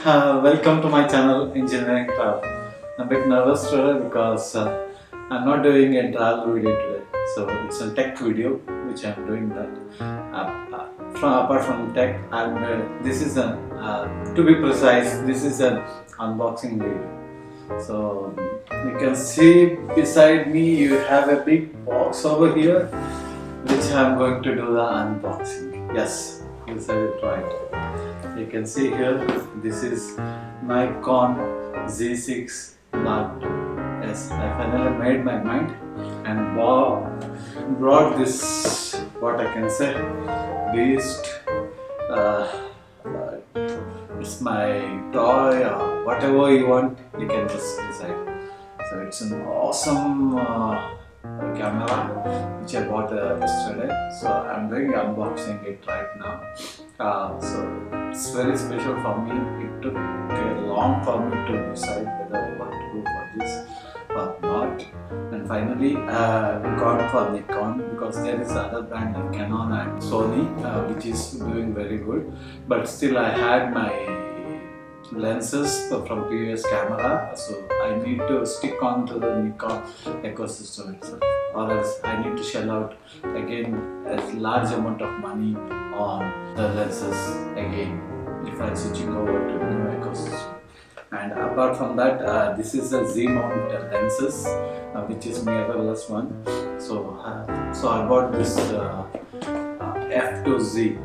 Welcome to my channel Engineering Craft. I'm a bit nervous today because I'm not doing a travel video today. So it's a tech video which I'm doing that. Apart from tech, this is to be precise, this is an unboxing video. So you can see beside me you have a big box over here which I'm going to do the unboxing. Yes, you said it right. You can see here, this is Nikon Z6 Mark II. Yes, I finally made my mind and brought this, what I can say, beast. It's my toy or whatever you want, you can just decide. So it's an awesome camera which I bought yesterday. So I'm doing unboxing it right now. So it's very special for me. It took long for me to decide whether I want to go for this or not. And finally we got for Nikon, because there is other brand like Canon and Sony which is doing very good. But still I had my lenses from previous camera, so I need to stick on to the Nikon ecosystem itself, or else I need to shell out again a large amount of money on the lenses again if I'm switching over to new ecosystem. And apart from that, this is a Z-mount lenses which is mirrorless one. So I bought this F2Z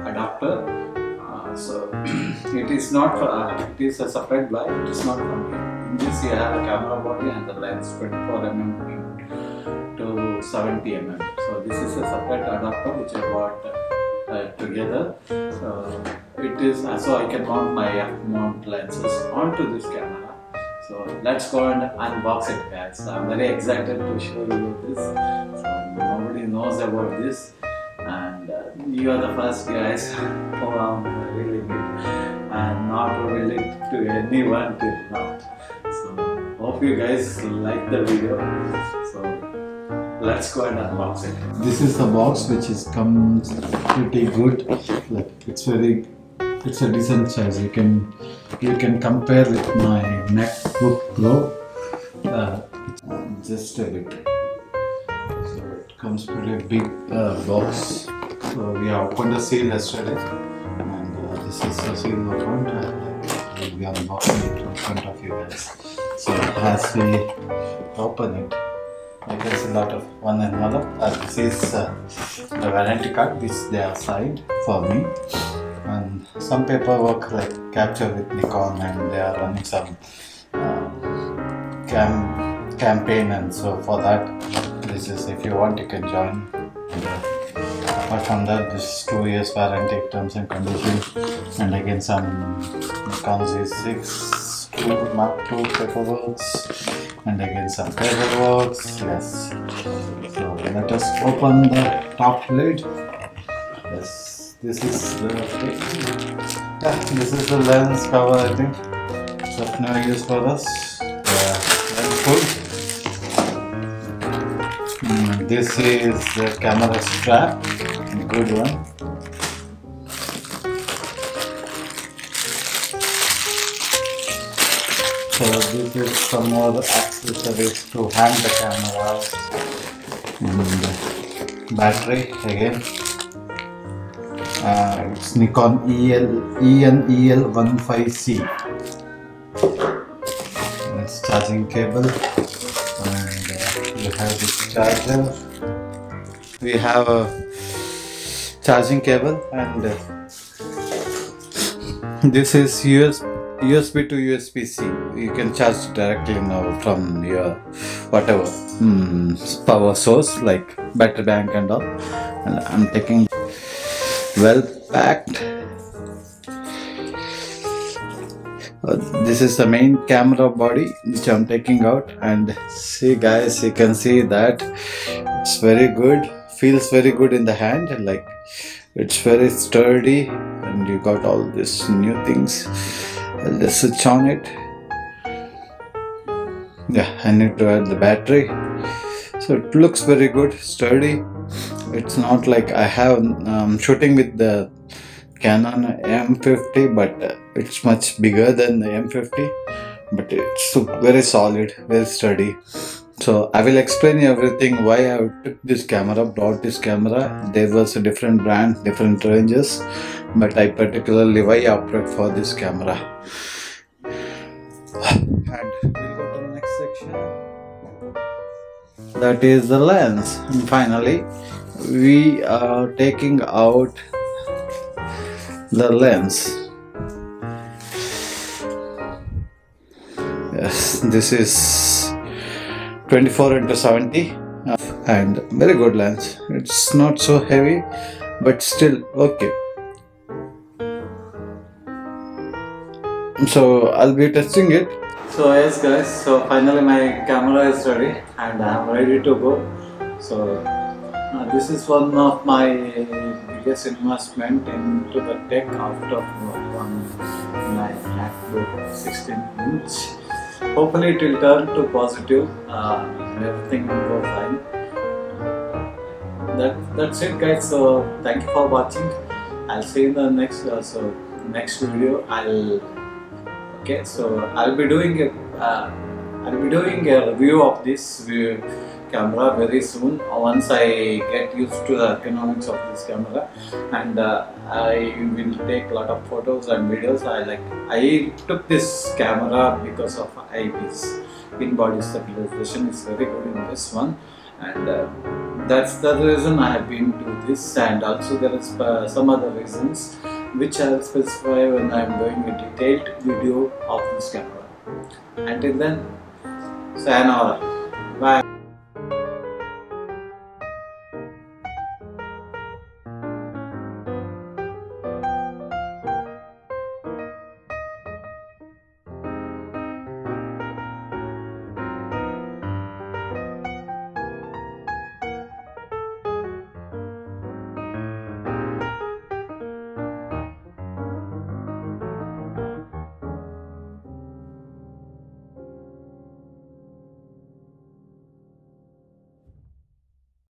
adapter. So it is not it is a separate blind, it is not from here. In this you have a camera body and the lens 24mm to 70mm. So this is a separate adapter which I bought together. So it is so I can mount my F-mount lenses onto this camera. So let's go and unbox it, guys. So I'm very excited to show you this. So nobody knows about this, and you are the first guys who are revealing it, and not revealing it to anyone till now. So hope you guys like the video. So let's go and unbox it. This is the box which comes pretty good. Like it's a decent size. You can compare with my MacBook Pro. Just a bit. So it comes pretty big box. So we have opened the seal yesterday, and this is the seal opened. We are unboxing it in front of you guys. So as we open it, you can see a lot of one envelope. This is the warranty card which they have signed for me, and some paperwork like capture with Nikon, and they are running some campaign, and so for that, this is, if you want you can join. Apart from that, this 2 years warranty, terms and conditions, and again some Nikon Z6 Mark II paperwork, and again some paperwork. Yes. So let us open the top lid. Yes, this is the this is the lens cover. I think it's of no use for us. Lens hood. This is the camera strap, good one. So this is some more accessories to hang the camera, and battery again. It's Nikon EN-EL15C. It's charging cable, and you have this charger. We have a charging cable, and this is USB to USB-C. You can charge directly now from your whatever power source like battery bank and all. And I'm taking well packed. This is the main camera body which I'm taking out, and see guys, you can see that it's very good, feels very good in the hand, like it's very sturdy, and you got all these new things. I'll just switch on it. Yeah, I need to add the battery. So it looks very good, sturdy. It's not like I have shooting with the Canon M50, but it's much bigger than the M50, but it's very solid, very sturdy. So I will explain everything why I took this camera, brought this camera. There was a different brand, different ranges, but I particularly why I opted for this camera. And we'll go to the next section. That is the lens. And finally, we are taking out the lens. Yes, this is 24x70 and very good lens. It's not so heavy, but still okay. So I'll be testing it. So yes guys, so finally my camera is ready and I'm ready to go. So this is one of my biggest investment into the tech after my MacBook 16-inch. Hopefully it will turn to positive and everything will go fine. That's it guys, so thank you for watching. I'll see you in the next video. I'll be doing a review of this camera very soon once I get used to the ergonomics of this camera, and I will take a lot of photos and videos. I took this camera because of IBIS, in-body stabilization is very good in this one, and that's the reason I have been to this, and also there is some other reasons which I will specify when I am doing a detailed video of this camera. Until then, sayonara. Bye.